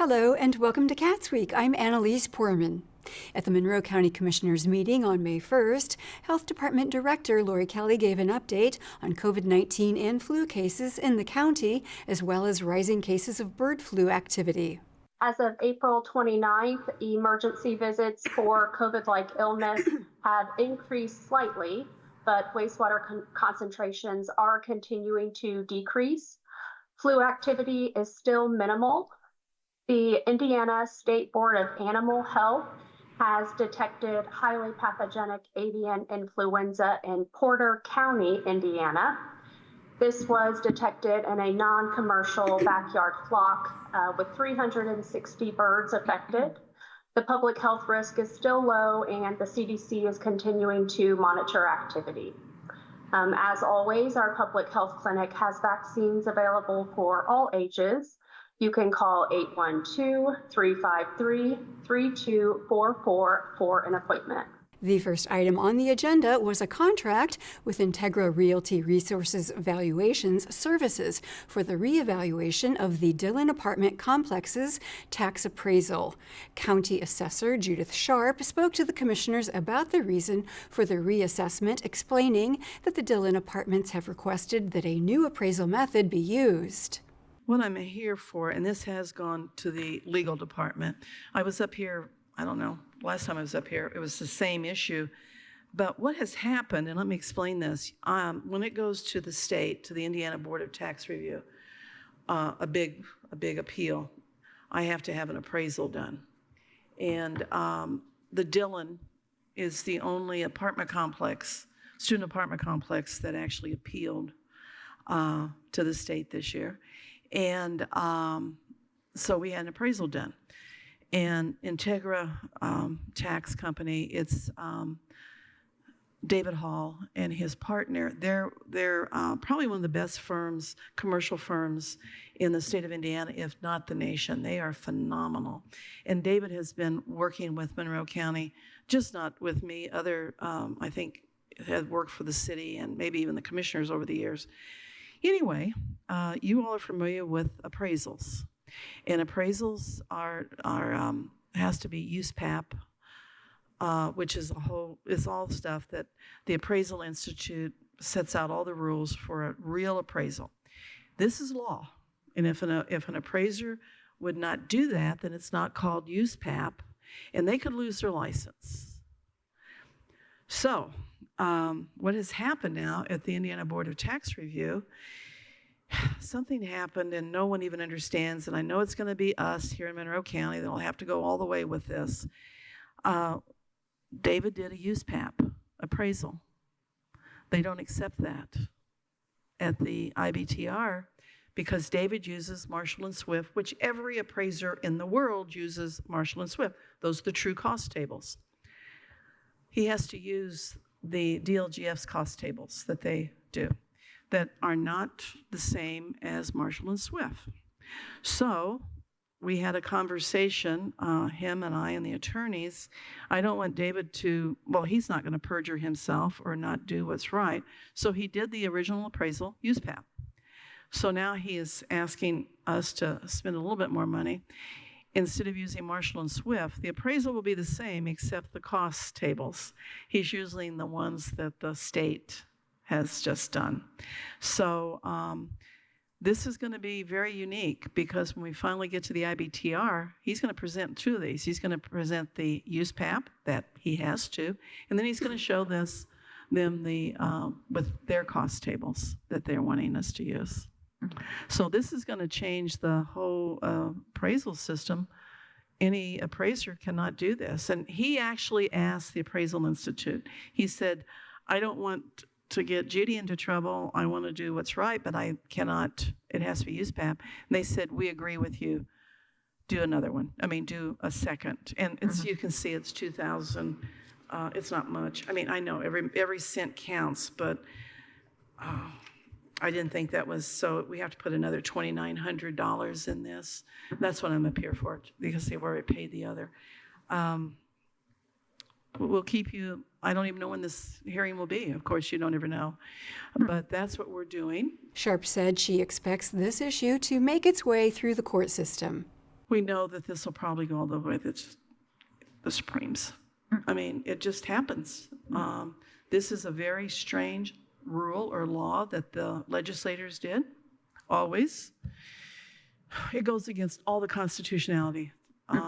Hello and welcome to CATSweek. I'm Annalise Poorman. At the Monroe County Commissioners meeting on May 1st, Health Department Director Lori Kelly gave an update on COVID-19 and flu cases in the county, as well as rising cases of bird flu activity. As of April 29th, emergency visits for COVID-like illness have increased slightly, but wastewater concentrations are continuing to decrease. Flu activity is still minimal. The Indiana State Board of Animal Health has detected highly pathogenic avian influenza in Porter County, Indiana. This was detected in a non-commercial backyard flock with 360 birds affected. The public health risk is still low and the CDC is continuing to monitor activity. As always, our public health clinic has vaccines available for all ages. You can call 812-353-3244 for an appointment. The first item on the agenda was a contract with Integra Realty Resources Valuations Services for the reevaluation of the Dillon Apartment Complex's tax appraisal. County Assessor Judith Sharp spoke to the commissioners about the reason for the reassessment, explaining that the Dillon Apartments have requested that a new appraisal method be used. What I'm here for, and this has gone to the legal department. I was up here, I don't know, last time I was up here, it was the same issue. But what has happened, and let me explain this, when it goes to the state, to the Indiana Board of Tax Review, a big appeal, I have to have an appraisal done. And the Dillon is the only apartment complex, student apartment complex that actually appealed to the state this year. And so we had an appraisal done. And Integra Tax Company, it's David Hall and his partner. They're probably one of the best firms, commercial firms in the state of Indiana, if not the nation. They are phenomenal. And David has been working with Monroe County, just not with me, other, I think, had worked for the city and maybe even the commissioners over the years. Anyway, you all are familiar with appraisals, and appraisals has to be USPAP, which is all stuff that the Appraisal Institute sets out all the rules for a real appraisal. This is law, and if an appraiser would not do that, then it's not called USPAP, and they could lose their license. So, what has happened now at the Indiana Board of Tax Review, something happened and no one even understands, and I know it's going to be us here in Monroe County that will have to go all the way with this. David did a USPAP appraisal. They don't accept that at the IBTR because David uses Marshall & Swift, which every appraiser in the world uses Marshall & Swift. Those are the true cost tables. He has to use the DLGF's cost tables that they do that are not the same as Marshall & Swift. So we had a conversation, him and I and the attorneys. I don't want David to, well, he's not going to perjure himself or not do what's right. So he did the original appraisal, USPAP. So now he is asking us to spend a little bit more money. Instead of using Marshall & Swift, the appraisal will be the same except the cost tables. He's using the ones that the state has just done. So this is going to be very unique because when we finally get to the IBTR, he's going to present two of these. He's going to present the USPAP that he has to, and then he's going to show them with their cost tables that they're wanting us to use. So this is going to change the whole appraisal system. Any appraiser cannot do this. And he actually asked the Appraisal Institute. He said, I don't want to get Judy into trouble. I want to do what's right, but I cannot. It has to be USPAP. And they said, we agree with you. Do another one. I mean, do a second. And it's, you can see it's $2,000. It's not much. I mean, I know every cent counts, but I didn't think that was, so we have to put another $2,900 in this. That's what I'm up here for, because they've already paid the other. We'll keep you, I don't even know when this hearing will be. Of course, you don't ever know. But that's what we're doing. Sharp said she expects this issue to make its way through the court system. we know that this will probably go all the way to the Supremes. I mean, it just happens. This is a very strange rule or law that the legislators did, always. It goes against all the constitutionality.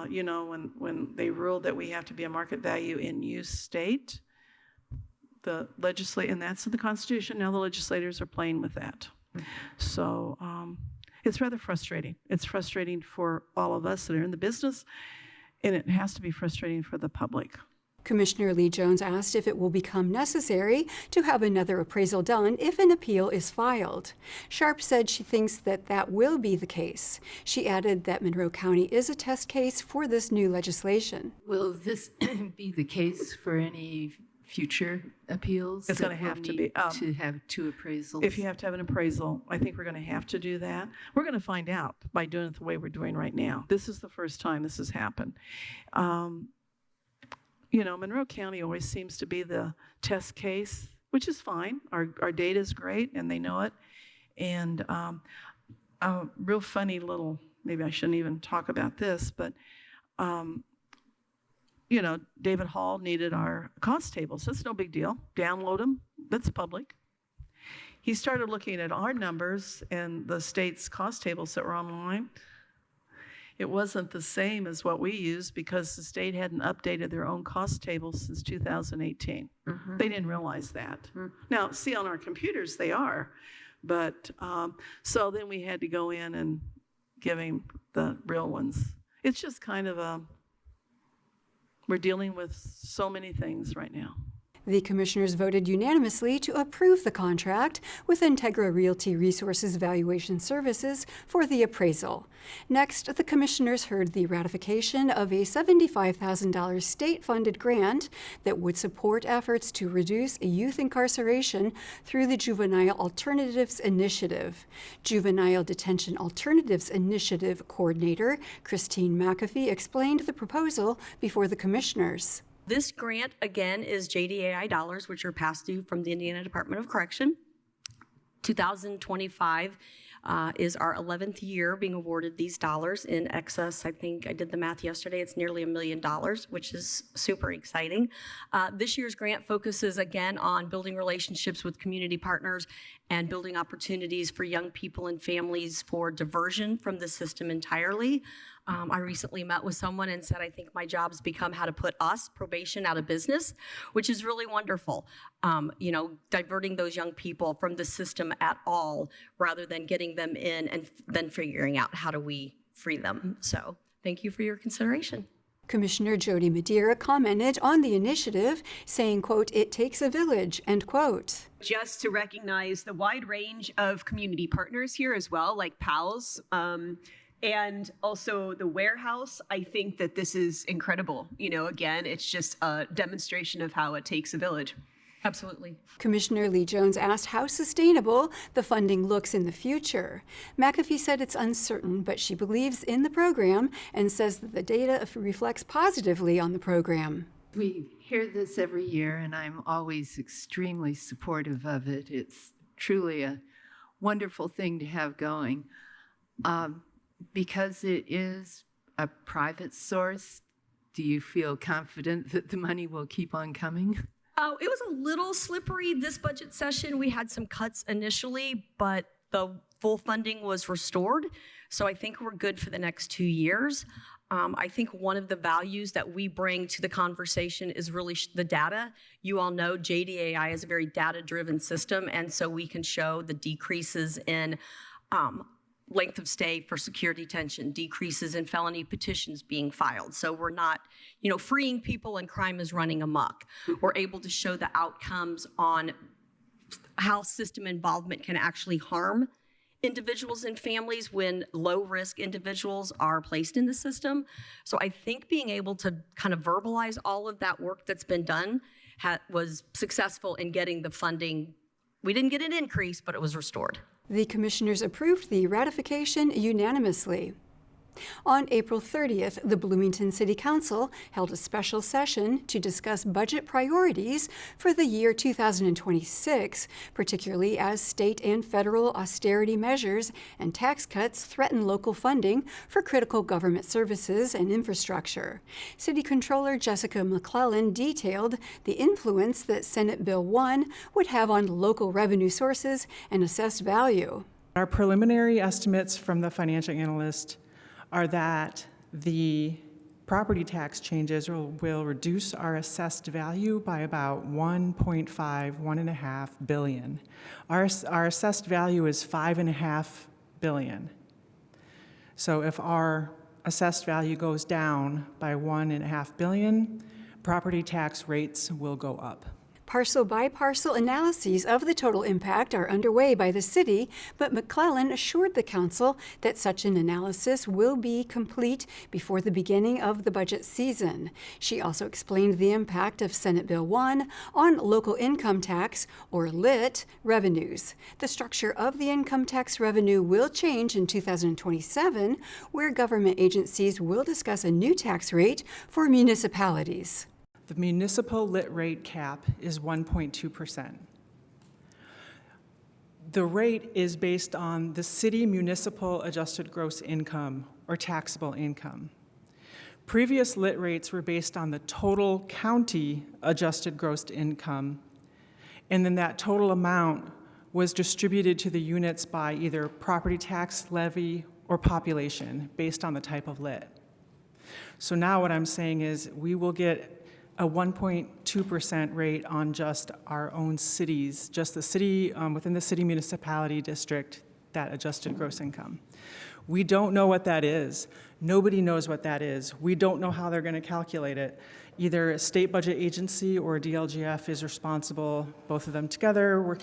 You know, when they ruled that we have to be a market value in use state, and that's in the Constitution. Now the legislators are playing with that. So it's rather frustrating. It's frustrating for all of us that are in the business, and it has to be frustrating for the public. Commissioner Lee Jones asked if it will become necessary to have another appraisal done if an appeal is filed. Sharp said she thinks that will be the case. She added that Monroe County is a test case for this new legislation. Will this be the case for any future appeals? It's going to have to be. To have two appraisals? If you have to have an appraisal, I think we're going to have to do that. We're going to find out by doing it the way we're doing right now. This is the first time this has happened. You know, Monroe County always seems to be the test case, which is fine. Our data is great, and they know it. And a real funny little, maybe I shouldn't even talk about this, but, you know, David Hall needed our cost tables. That's no big deal. Download them. That's public. He started looking at our numbers and the state's cost tables that were online. It wasn't the same as what we used because the state hadn't updated their own cost tables since 2018. Mm-hmm. They didn't realize that. Mm-hmm. Now, see, on our computers, they are. But so then we had to go in and give him the real ones. It's just kind of we're dealing with so many things right now. The commissioners voted unanimously to approve the contract with Integra Realty Resources Valuation Services for the appraisal. Next, the commissioners heard the ratification of a $75,000 state-funded grant that would support efforts to reduce youth incarceration through the Juvenile Alternatives Initiative. Juvenile Detention Alternatives Initiative Coordinator Christine McAfee explained the proposal before the commissioners. This grant, again, is JDAI dollars, which are passed through from the Indiana Department of Correction. 2025 is our 11th year being awarded these dollars in excess. I think I did the math yesterday. It's nearly $1 million, which is super exciting. This year's grant focuses again on building relationships with community partners and building opportunities for young people and families for diversion from the system entirely. I recently met with someone and said, I think my job's become how to put us, probation, out of business, which is really wonderful. You know, diverting those young people from the system at all, rather than getting them in and then figuring out how do we free them. So thank you for your consideration. Commissioner Jody Madeira commented on the initiative, saying, quote, "It takes a village," end quote. Just to recognize the wide range of community partners here as well, like PALS, and also the warehouse. I think that this is incredible. You know, again, it's just a demonstration of how it takes a village. Absolutely. Commissioner Lee Jones asked how sustainable the funding looks in the future. McAfee said it's uncertain, but she believes in the program and says that the data reflects positively on the program. We hear this every year, and I'm always extremely supportive of it. It's truly a wonderful thing to have going. Because it is a private source, do you feel confident that the money will keep on coming? It was a little slippery this budget session. We had some cuts initially, but the full funding was restored. So I think we're good for the next 2 years. I think one of the values that we bring to the conversation is really the data. You all know JDAI is a very data-driven system, and so we can show the decreases in length of stay for secure detention, decreases in felony petitions being filed. So we're not, you know, freeing people and crime is running amok. We're able to show the outcomes on how system involvement can actually harm individuals and families when low-risk individuals are placed in the system. So I think being able to kind of verbalize all of that work that's been done was successful in getting the funding. We didn't get an increase, but it was restored. The commissioners approved the ratification unanimously. On April 30th, the Bloomington City Council held a special session to discuss budget priorities for the year 2026, particularly as state and federal austerity measures and tax cuts threaten local funding for critical government services and infrastructure. City Controller Jessica McClellan detailed the influence that Senate Bill 1 would have on local revenue sources and assessed value. Our preliminary estimates from the financial analyst are that the property tax changes will reduce our assessed value by about 1.5 billion. Our assessed value is $5.5 billion. So if our assessed value goes down by $1.5 billion, property tax rates will go up. Parcel by parcel analyses of the total impact are underway by the city, but McClellan assured the council that such an analysis will be complete before the beginning of the budget season. She also explained the impact of Senate Bill 1 on local income tax, or LIT, revenues. The structure of the income tax revenue will change in 2027, where government agencies will discuss a new tax rate for municipalities. The municipal lit rate cap is 1.2%. The rate is based on the city municipal adjusted gross income, or taxable income. Previous lit rates were based on the total county adjusted gross income, and then that total amount was distributed to the units by either property tax levy or population, based on the type of lit. So now what I'm saying is we will get a 1.2% rate on just our own cities, just the city, within the city municipality district, that adjusted gross income. We don't know what that is. Nobody knows what that is. We don't know how they're going to calculate it. Either a state budget agency or DLGF is responsible, both of them together.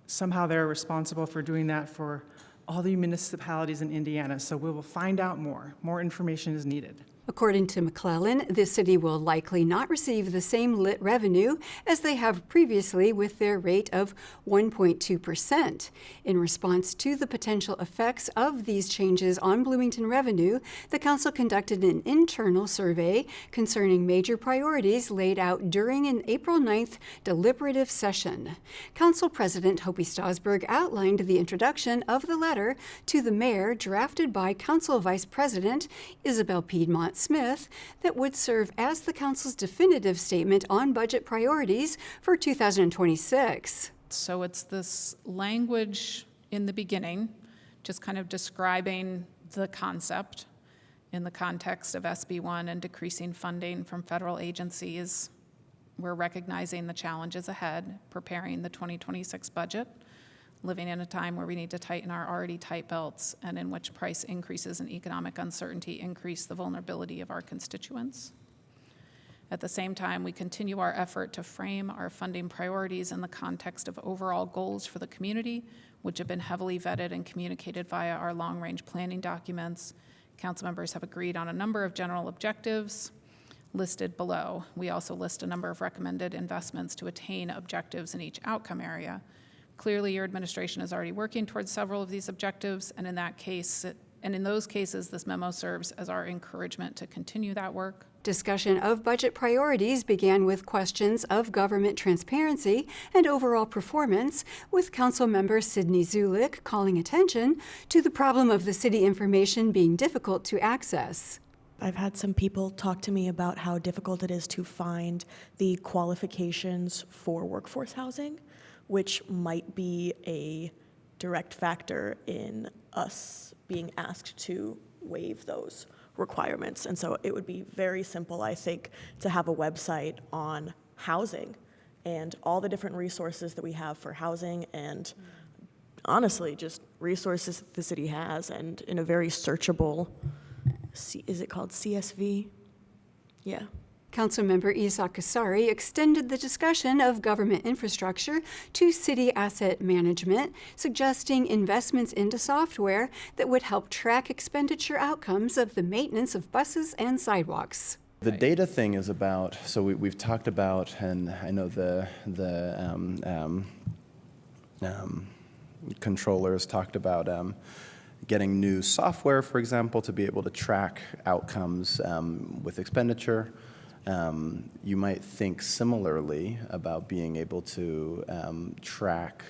Somehow they're responsible for doing that for all the municipalities in Indiana. So we will find out more. More information is needed. According to McClellan, the city will likely not receive the same lit revenue as they have previously with their rate of 1.2%. In response to the potential effects of these changes on Bloomington revenue, the council conducted an internal survey concerning major priorities laid out during an April 9th deliberative session. Council President Hopi Stosberg outlined the introduction of the letter to the mayor drafted by Council Vice President Isabel Piedmont Smith that would serve as the council's definitive statement on budget priorities for 2026. So it's this language in the beginning, just kind of describing the concept in the context of SB 1 and decreasing funding from federal agencies. We're recognizing the challenges ahead, preparing the 2026 budget, living in a time where we need to tighten our already tight belts and in which price increases and economic uncertainty increase the vulnerability of our constituents. At the same time, we continue our effort to frame our funding priorities in the context of overall goals for the community, which have been heavily vetted and communicated via our long-range planning documents. Council members have agreed on a number of general objectives listed below. We also list a number of recommended investments to attain objectives in each outcome area. Clearly, your administration is already working towards several of these objectives, and in those cases, this memo serves as our encouragement to continue that work. Discussion of budget priorities began with questions of government transparency and overall performance, with Council Member Sidney Zulik calling attention to the problem of the city information being difficult to access. I've had some people talk to me about how difficult it is to find the qualifications for workforce housing, which might be a direct factor in us being asked to waive those requirements. And so it would be very simple, I think, to have a website on housing and all the different resources that we have for housing and honestly just resources that the city has, and in a very searchable, is it called CSV? Yeah. Councilmember Isa Kasari extended the discussion of government infrastructure to city asset management, suggesting investments into software that would help track expenditure outcomes of the maintenance of buses and sidewalks. The data thing is about, so we've talked about, and I know the controllers talked about getting new software, for example, to be able to track outcomes with expenditure. You might think similarly about being able to track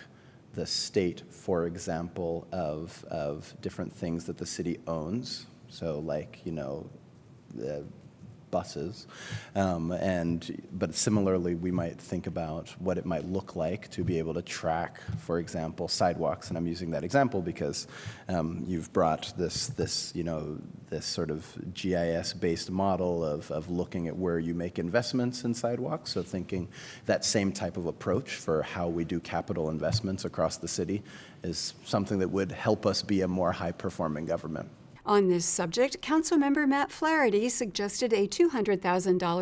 the state, for example, of different things that the city owns. So like, the buses. But similarly, we might think about what it might look like to be able to track, for example, sidewalks. And I'm using that example because you've brought this sort of GIS-based model of looking at where you make investments in sidewalks. So thinking that same type of approach for how we do capital investments across the city is something that would help us be a more high-performing government. On this subject, Councilmember Matt Flaherty suggested a $200,000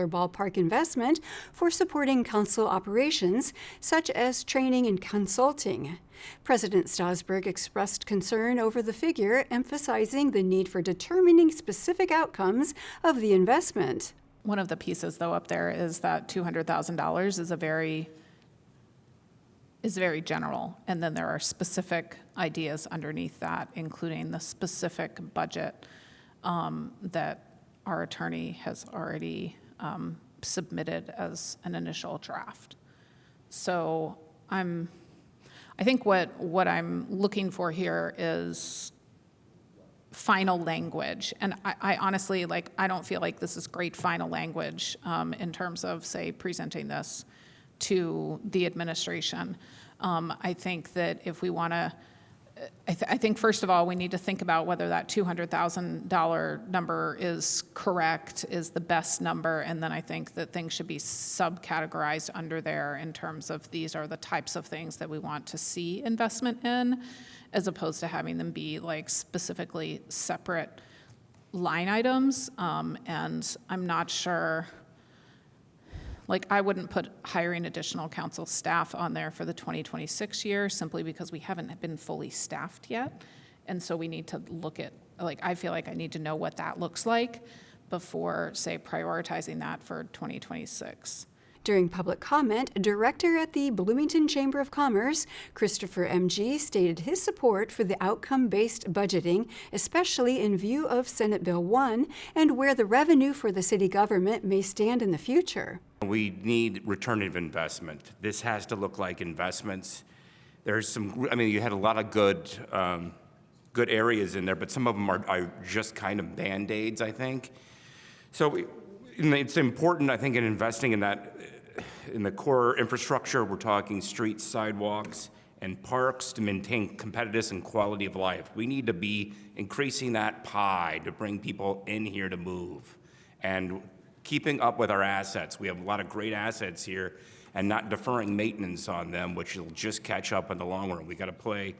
ballpark investment for supporting council operations, such as training and consulting. President Strasburg expressed concern over the figure, emphasizing the need for determining specific outcomes of the investment. One of the pieces, though, up there is that $200,000 is very general, and then there are specific ideas underneath that, including the specific budget that our attorney has already submitted as an initial draft. So I think what I'm looking for here is final language, and I honestly, I don't feel like this is great final language in terms of, say, presenting this to the administration. I think that if we want to, I think first of all, we need to think about whether that $200,000 number is correct, is the best number, and then I think that things should be subcategorized under there in terms of these are the types of things that we want to see investment in, as opposed to having them be specifically separate line items. And I'm not sure. I wouldn't put hiring additional council staff on there for the 2026 year simply because we haven't been fully staffed yet. And so we need to look at, I feel like I need to know what that looks like before, say, prioritizing that for 2026. During public comment, a director at the Bloomington Chamber of Commerce, Christopher M.G., stated his support for the outcome-based budgeting, especially in view of Senate Bill 1 and where the revenue for the city government may stand in the future. We need return of investment. This has to look like investments. There's some, you had a lot of good areas in there, but some of them are just kind of Band-Aids, I think. So it's important, I think, in investing in that, in the core infrastructure. We're talking streets, sidewalks, and parks to maintain competitiveness and quality of life. We need to be increasing that pie to bring people in here to move and keeping up with our assets. We have a lot of great assets here and not deferring maintenance on them, which will just catch up in the long run. We got to play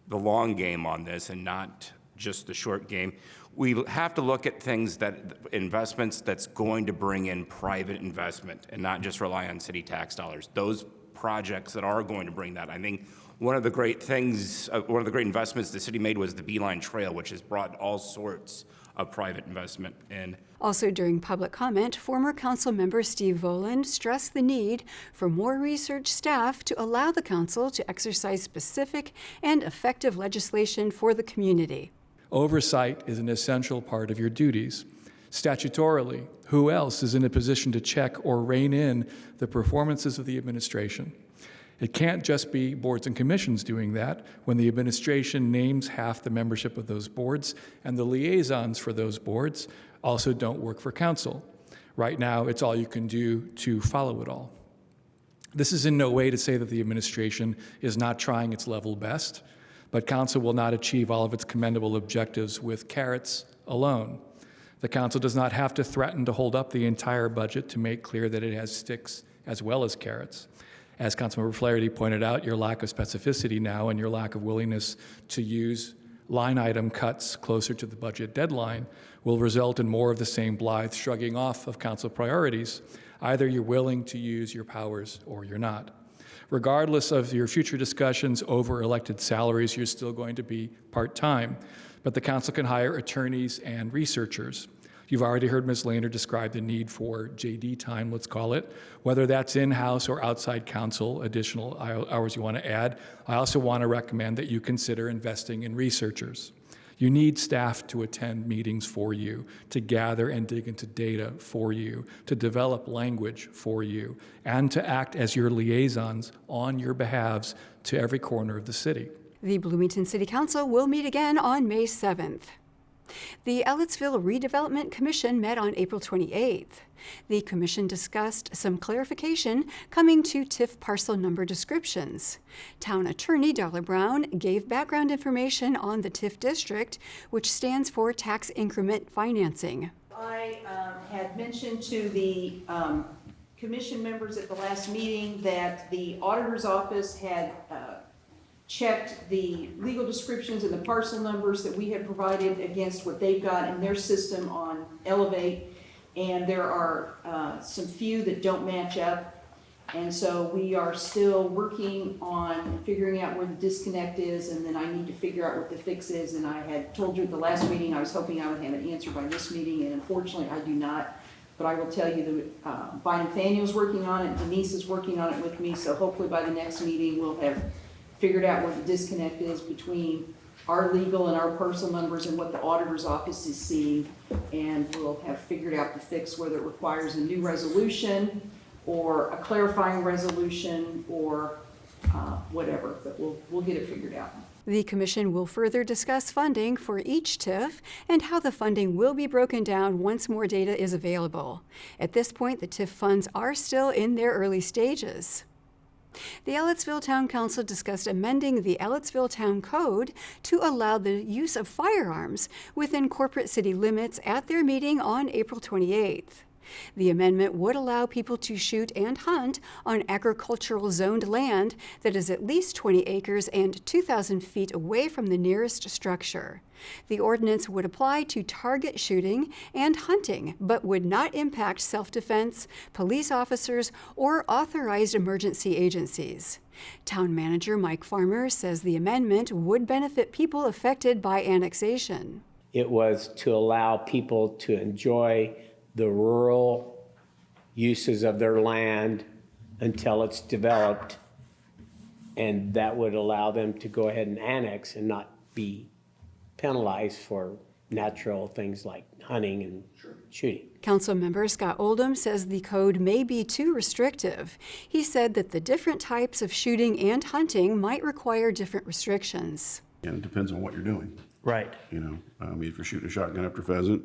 the long game on this and not just the short game. We have to look at investments that's going to bring in private investment and not just rely on city tax dollars. Those projects that are going to bring that. I think one of the great investments the city made was the Beeline Trail, which has brought all sorts of private investment in. Also during public comment, former council member Steve Voland stressed the need for more research staff to allow the council to exercise specific and effective legislation for the community. Oversight is an essential part of your duties. Statutorily, who else is in a position to check or rein in the performances of the administration? It can't just be boards and commissions doing that when the administration names half the membership of those boards and the liaisons for those boards also don't work for council. Right now, it's all you can do to follow it all. This is in no way to say that the administration is not trying its level best, but council will not achieve all of its commendable objectives with carrots alone. The council does not have to threaten to hold up the entire budget to make clear that it has sticks as well as carrots. As Councilmember Flaherty pointed out, your lack of specificity now and your lack of willingness to use line item cuts closer to the budget deadline will result in more of the same blithe shrugging off of council priorities. Either you're willing to use your powers or you're not. Regardless of your future discussions over elected salaries, you're still going to be part-time, but the council can hire attorneys and researchers. You've already heard Ms. Lehner describe the need for JD time, let's call it, whether that's in-house or outside council, additional hours you want to add. I also want to recommend that you consider investing in researchers. You need staff to attend meetings for you, to gather and dig into data for you, to develop language for you, and to act as your liaisons on your behalves to every corner of the city. The Bloomington City Council will meet again on May 7th. The Ellettsville Redevelopment Commission met on April 28th. The commission discussed some clarification coming to TIF parcel number descriptions. Town Attorney Darla Brown gave background information on the TIF district, which stands for Tax Increment Financing. I had mentioned to the commission members at the last meeting that the auditor's office had checked the legal descriptions and the parcel numbers that we had provided against what they've got in their system on Elevate, and there are some few that don't match up, and so we are still working on figuring out where the disconnect is, and then I need to figure out what the fix is. And I had told you at the last meeting I was hoping I would have an answer by this meeting, and unfortunately I do not. But I will tell you that Brian Nathaniel's working on it, Denise is working on it with me, so hopefully by the next meeting we'll have figured out what the disconnect is between our legal and our parcel numbers and what the auditor's office is seeing, and we'll have figured out the fix, whether it requires a new resolution or a clarifying resolution or whatever, but we'll get it figured out. The commission will further discuss funding for each TIF and how the funding will be broken down once more data is available. At this point, the TIF funds are still in their early stages. The Ellettsville Town Council discussed amending the Ellettsville Town Code to allow the use of firearms within corporate city limits at their meeting on April 28th. The amendment would allow people to shoot and hunt on agricultural zoned land that is at least 20 acres and 2,000 feet away from the nearest structure. The ordinance would apply to target shooting and hunting, but would not impact self-defense, police officers, or authorized emergency agencies. Town Manager Mike Farmer says the amendment would benefit people affected by annexation. It was to allow people to enjoy the rural uses of their land until it's developed, and that would allow them to go ahead and annex and not be penalized for natural things like hunting and shooting. Councilmember Scott Oldham says the code may be too restrictive. He said that the different types of shooting and hunting might require different restrictions. And it depends on what you're doing. Right. You know, if you're shooting a shotgun after pheasant,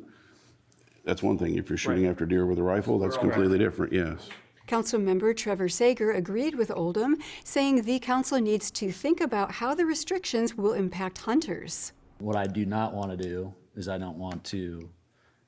that's one thing. If you're shooting after deer with a rifle, that's completely different, yes. Councilmember Trevor Sager agreed with Oldham, saying the council needs to think about how the restrictions will impact hunters. What I do not want to do is I don't want to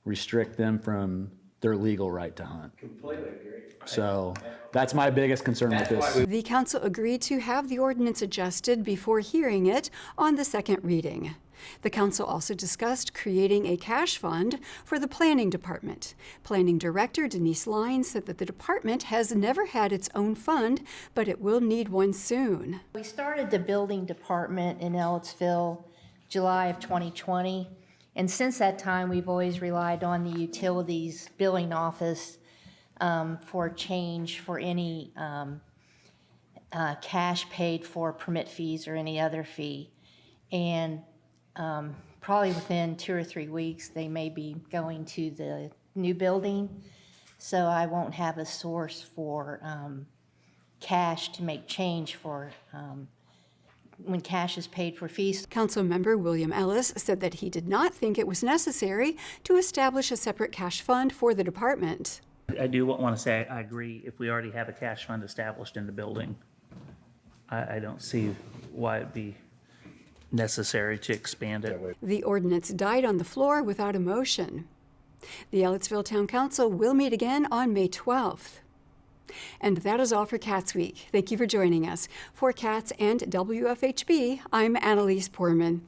restrict them from their legal right to hunt. Completely agree. So that's my biggest concern with this. The council agreed to have the ordinance adjusted before hearing it on the second reading. The council also discussed creating a cash fund for the planning department. Planning director Denise Line said that the department has never had its own fund, but it will need one soon. We started the building department in Ellettsville July of 2020, and since that time we've always relied on the utilities billing office for change for any cash paid for permit fees or any other fee. And probably within 2 or 3 weeks, they may be going to the new building, so I won't have a source for cash to make change for when cash is paid for fees. Councilmember William Ellis said that he did not think it was necessary to establish a separate cash fund for the department. I do want to say I agree if we already have a cash fund established in the building. I don't see why it'd be necessary to expand it. The ordinance died on the floor without a motion. The Ellettsville Town Council will meet again on May 12th. And that is all for CATSweek. Thank you for joining us. For CATS and WFHB, I'm Annalise Poorman.